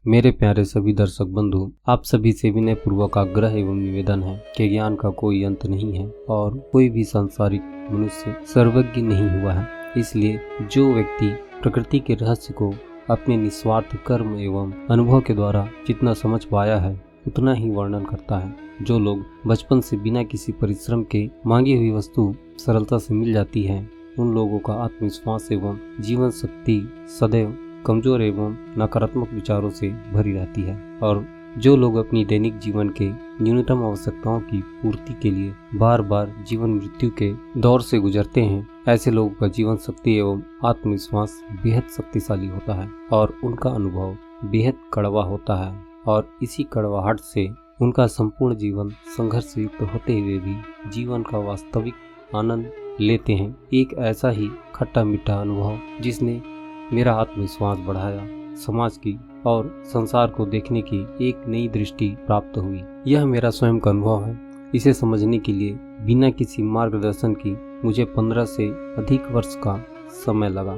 मेरे प्यारे सभी दर्शक बंधु, आप सभी से विनय पूर्वक आग्रह एवं निवेदन है कि ज्ञान का कोई अंत नहीं है और कोई भी सांसारिक मनुष्य सर्वज्ञ नहीं हुआ है। इसलिए जो व्यक्ति प्रकृति के रहस्य को अपने निस्वार्थ कर्म एवं अनुभव के द्वारा जितना समझ पाया है उतना ही वर्णन करता है। जो लोग बचपन से बिना किसी परिश्रम के मांगी हुई वस्तु सरलता से मिल जाती है, उन लोगों का आत्मविश्वास एवं जीवन शक्ति सदैव कमजोर एवं नकारात्मक विचारों से भरी रहती है। और जो लोग अपनी दैनिक जीवन के न्यूनतम आवश्यकताओं की पूर्ति के लिए बार बार जीवन मृत्यु के दौर से गुजरते हैं, ऐसे लोगों का जीवन शक्ति एवं आत्मविश्वास बेहद शक्तिशाली होता है और उनका अनुभव बेहद कड़वा होता है। और इसी कड़वाहट से उनका संपूर्ण जीवन संघर्ष युक्त होते हुए भी जीवन का वास्तविक आनंद लेते हैं। एक ऐसा ही खट्टा मीठा अनुभव जिसने मेरा आत्मविश्वास बढ़ाया, समाज की और संसार को देखने की एक नई दृष्टि प्राप्त हुई। यह मेरा स्वयं का अनुभव है। इसे समझने के लिए बिना किसी मार्गदर्शन की मुझे 15 से अधिक वर्ष का समय लगा।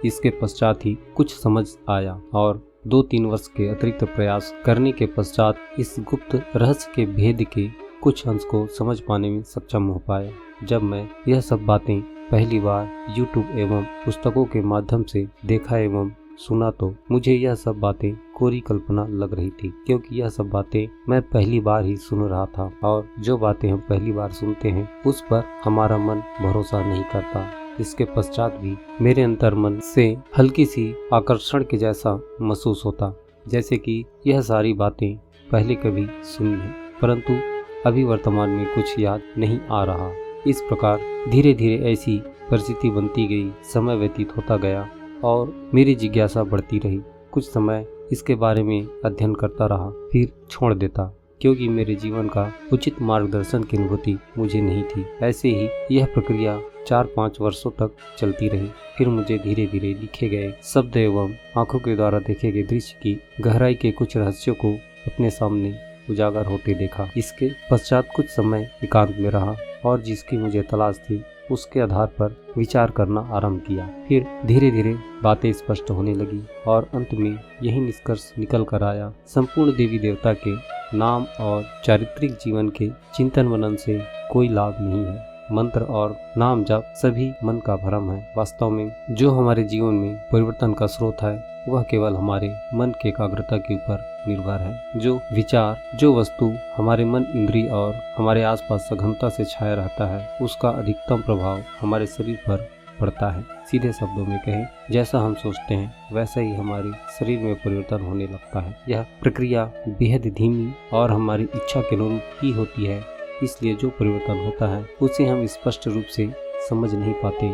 इसके पश्चात ही कुछ समझ आया और 2-3 वर्ष के अतिरिक्त प्रयास करने के पश्चात इस गुप्त रहस्य के भेद के कुछ अंश को समझ पाने में सक्षम हो पाया। जब मैं यह सब बातें पहली बार YouTube एवं पुस्तकों के माध्यम से देखा एवं सुना तो मुझे यह सब बातें कोरी कल्पना लग रही थी, क्योंकि यह सब बातें मैं पहली बार ही सुन रहा था और जो बातें हम पहली बार सुनते हैं उस पर हमारा मन भरोसा नहीं करता। इसके पश्चात भी मेरे अंतर मन से हल्की सी आकर्षण के जैसा महसूस होता, जैसे कि यह सारी बातें पहले कभी सुनी है परंतु अभी वर्तमान में कुछ याद नहीं आ रहा। इस प्रकार धीरे धीरे ऐसी परिस्थिति बनती गई, समय व्यतीत होता गया और मेरी जिज्ञासा बढ़ती रही। कुछ समय इसके बारे में अध्ययन करता रहा, फिर छोड़ देता क्योंकि मेरे जीवन का उचित मार्गदर्शन की अनुभूति मुझे नहीं थी। ऐसे ही यह प्रक्रिया 4-5 वर्षों तक चलती रही। फिर मुझे धीरे धीरे लिखे गए शब्द एवं आंखों के द्वारा देखे गए दृश्य की गहराई के कुछ रहस्यों को अपने सामने उजागर होते देखा। इसके पश्चात कुछ समय एकांत में रहा और जिसकी मुझे तलाश थी उसके आधार पर विचार करना आरंभ किया। फिर धीरे धीरे बातें स्पष्ट होने लगी और अंत में यही निष्कर्ष निकल कर आया, संपूर्ण देवी देवता के नाम और चारित्रिक जीवन के चिंतन मनन से कोई लाभ नहीं है। मंत्र और नाम जप सभी मन का भ्रम है। वास्तव में जो हमारे जीवन में परिवर्तन का स्रोत है वह केवल हमारे मन के एकाग्रता के ऊपर निर्भर है। जो विचार, जो वस्तु हमारे मन, इंद्रिय और हमारे आसपास सघनता से छाया रहता है उसका अधिकतम प्रभाव हमारे शरीर पर पड़ता है। सीधे शब्दों में कहें, जैसा हम सोचते हैं वैसा ही हमारे शरीर में परिवर्तन होने लगता है। यह प्रक्रिया बेहद धीमी और हमारी इच्छा के अनुरूप ही होती है, इसलिए जो परिवर्तन होता है उसे हम स्पष्ट रूप से समझ नहीं पाते।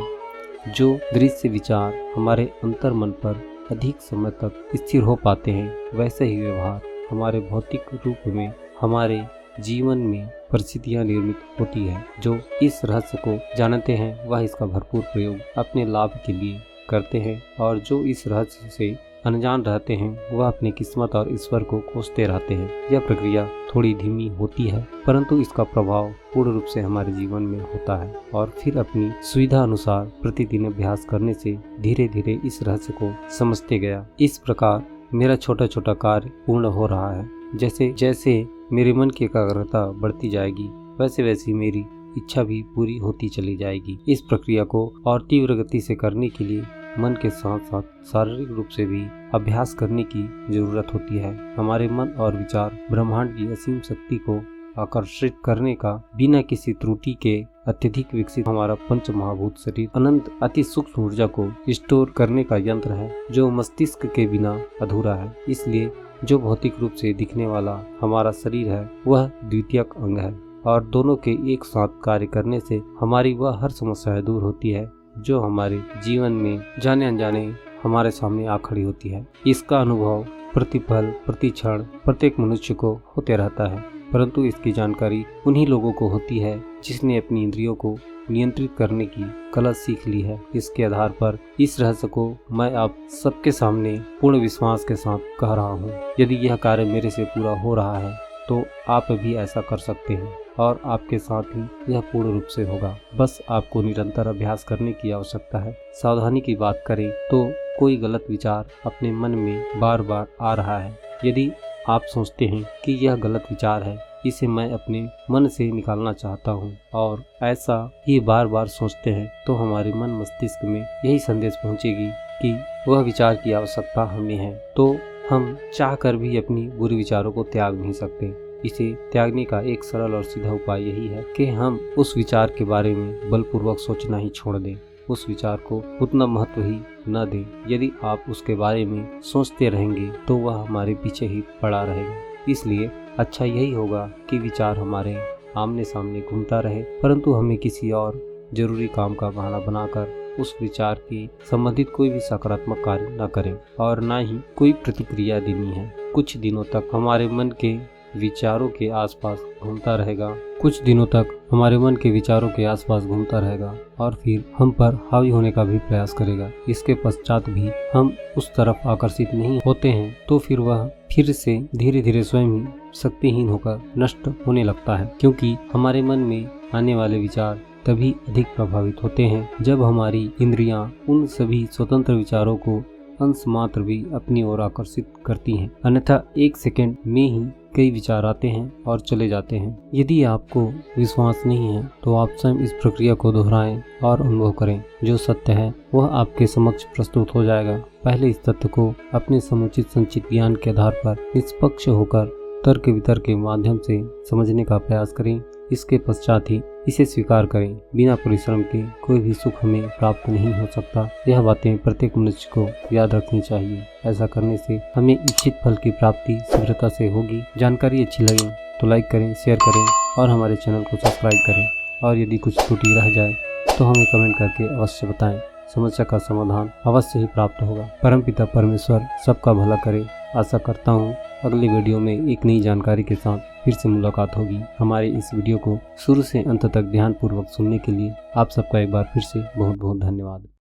जो दृश्य विचार हमारे अंतर मन पर अधिक समय तक स्थिर हो पाते हैं वैसे ही व्यवहार हमारे भौतिक रूप में हमारे जीवन में परिस्थितियाँ निर्मित होती है। जो इस रहस्य को जानते हैं वह इसका भरपूर प्रयोग अपने लाभ के लिए करते हैं और जो इस रहस्य से अनजान रहते हैं वह अपनी किस्मत और ईश्वर को कोसते रहते हैं। यह प्रक्रिया थोड़ी धीमी होती है परंतु इसका प्रभाव पूर्ण रूप से हमारे जीवन में होता है और फिर अपनी सुविधा अनुसार प्रतिदिन अभ्यास करने से धीरे धीरे इस रहस्य को समझते गया। इस प्रकार मेरा छोटा छोटा कार्य पूर्ण हो रहा है। जैसे जैसे मेरे मन की एकाग्रता बढ़ती जाएगी वैसे वैसे मेरी इच्छा भी पूरी होती चली जाएगी। इस प्रक्रिया को और तीव्र गति से करने के लिए मन के साथ साथ शारीरिक रूप से भी अभ्यास करने की जरूरत होती है। हमारे मन और विचार ब्रह्मांड की असीम शक्ति को आकर्षित करने का बिना किसी त्रुटि के अत्यधिक विकसित हमारा पंच महाभूत शरीर अनंत अति सूक्ष्म ऊर्जा को स्टोर करने का यंत्र है जो मस्तिष्क के बिना अधूरा है। इसलिए जो भौतिक रूप से दिखने वाला हमारा शरीर है वह द्वितीयक अंग है और दोनों के एक साथ कार्य करने से हमारी वह हर समस्या दूर होती है जो हमारे जीवन में जाने अनजाने हमारे सामने आ खड़ी होती है। इसका अनुभव प्रतिपल प्रतिक्षण प्रत्येक मनुष्य को होते रहता है परंतु इसकी जानकारी उन्हीं लोगों को होती है जिसने अपनी इंद्रियों को नियंत्रित करने की कला सीख ली है। इसके आधार पर इस रहस्य को मैं आप सबके सामने पूर्ण विश्वास के साथ कह रहा हूँ। यदि यह कार्य मेरे से पूरा हो रहा है तो आप भी ऐसा कर सकते हैं और आपके साथ ही यह पूर्ण रूप से होगा। बस आपको निरंतर अभ्यास करने की आवश्यकता है। सावधानी की बात करें तो कोई गलत विचार अपने मन में बार बार आ रहा है यदि आप सोचते हैं कि यह गलत विचार है, इसे मैं अपने मन से निकालना चाहता हूँ, और ऐसा ही बार बार सोचते हैं, तो हमारे मन मस्तिष्क में यही संदेश पहुँचेगी कि वह विचार की आवश्यकता हमें है। तो हम चाहकर भी अपनी बुरे विचारों को त्याग नहीं सकते। इसे त्यागने का एक सरल और सीधा उपाय यही है कि हम उस विचार के बारे में बलपूर्वक सोचना ही छोड़ दें, उस विचार को उतना महत्व ही न दें। यदि आप उसके बारे में सोचते रहेंगे तो वह हमारे पीछे ही पड़ा रहेगा। इसलिए अच्छा यही होगा कि विचार हमारे आमने सामने घूमता रहे, परंतु हमें किसी और जरूरी काम का बहाना बनाकर उस विचार के संबंधित कोई भी सकारात्मक कार्य न करें और न ही कोई प्रतिक्रिया देनी है। कुछ दिनों तक हमारे मन के विचारों के आसपास घूमता रहेगा, और फिर हम पर हावी होने का भी प्रयास करेगा। इसके पश्चात भी हम उस तरफ आकर्षित नहीं होते हैं तो फिर वह फिर से धीरे धीरे स्वयं ही शक्तिहीन होकर नष्ट होने लगता है, क्योंकि हमारे मन में आने वाले विचार तभी अधिक प्रभावित होते हैं जब हमारी इंद्रियां उन सभी स्वतंत्र विचारों को अंश मात्र भी अपनी ओर आकर्षित करती हैं। अन्यथा एक सेकंड में ही कई विचार आते हैं और चले जाते हैं। यदि आपको विश्वास नहीं है तो आप स्वयं इस प्रक्रिया को दोहराएं और अनुभव करें। जो सत्य है वह आपके समक्ष प्रस्तुत हो जाएगा। पहले इस तथ्य को अपने समुचित संचित ज्ञान के आधार पर निष्पक्ष होकर तर्क वितर्क के माध्यम से समझने का प्रयास करें। इसके पश्चात ही इसे स्वीकार करें। बिना परिश्रम के कोई भी सुख हमें प्राप्त नहीं हो सकता। यह बातें प्रत्येक मनुष्य को याद रखनी चाहिए। ऐसा करने से हमें इच्छित फल की प्राप्ति शीघ्रता से होगी। जानकारी अच्छी लगे तो लाइक करें, शेयर करें और हमारे चैनल को सब्सक्राइब करें। और यदि कुछ त्रुटि रह जाए तो हमें कमेंट करके अवश्य बताएं। समस्या का समाधान अवश्य ही प्राप्त होगा। परमपिता परमेश्वर सबका भला करे। आशा करता हूँ अगली वीडियो में एक नई जानकारी के साथ फिर से मुलाकात होगी। हमारे इस वीडियो को शुरू से अंत तक ध्यानपूर्वक सुनने के लिए आप सबका एक बार फिर से बहुत बहुत धन्यवाद।